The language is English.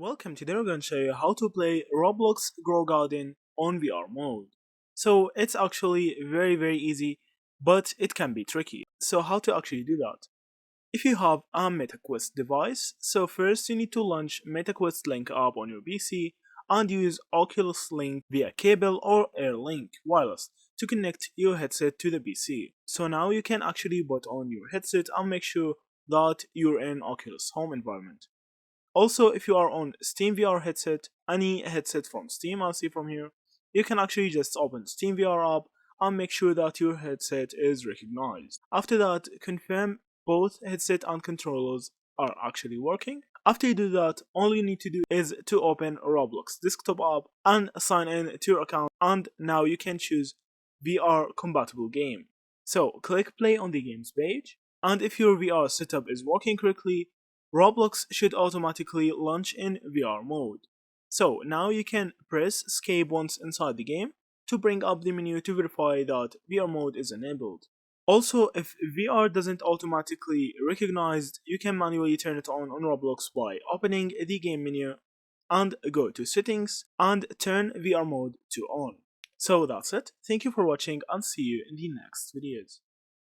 Welcome. Today we're going to show you how to play Roblox Grow Garden on VR mode. So it's actually very easy, but it can be tricky. So how to actually do that? If you have a MetaQuest device, so first you need to launch MetaQuest Link app on your PC and use Oculus Link via cable or AirLink wireless to connect your headset to the PC. So now you can actually put on your headset and make sure that you're in Oculus home environment. Also, if you are on Steam VR headset, any headset from Steam, I'll see from here, you can actually just open Steam VR app and make sure that your headset is recognized. After that, confirm both headset and controllers are actually working. After you do that, all you need to do is to open Roblox desktop app and sign in to your account, and now you can choose VR compatible game. So click play on the games page, and if your VR setup is working correctly, Roblox should automatically launch in VR mode. So now you can press escape once inside the game to bring up the menu to verify that VR mode is enabled. Also, if VR doesn't automatically recognize, you can manually turn it on Roblox by opening the game menu and go to settings and turn VR mode to on. So that's it. Thank you for watching and see you in the next videos.